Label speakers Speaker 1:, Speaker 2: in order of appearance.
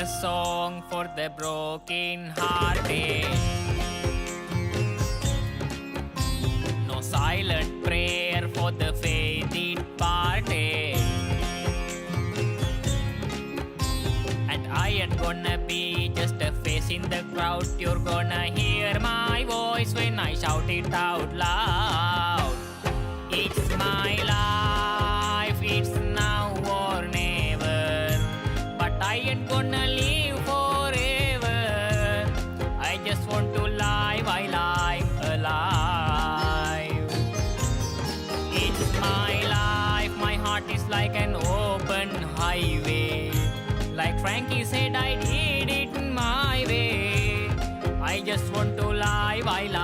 Speaker 1: a song for the broken hearted. No silent prayer for the faith departed. And I ain't gonna be just a face in the crowd. You're gonna hear my voice when I shout it out loud. It's my life, it's now or never. But I ain't gonna live forever. I just want to lie while I'm alive. It's my life, my heart is like an open highway. Like Frankie said, I did it my way. I just want to lie while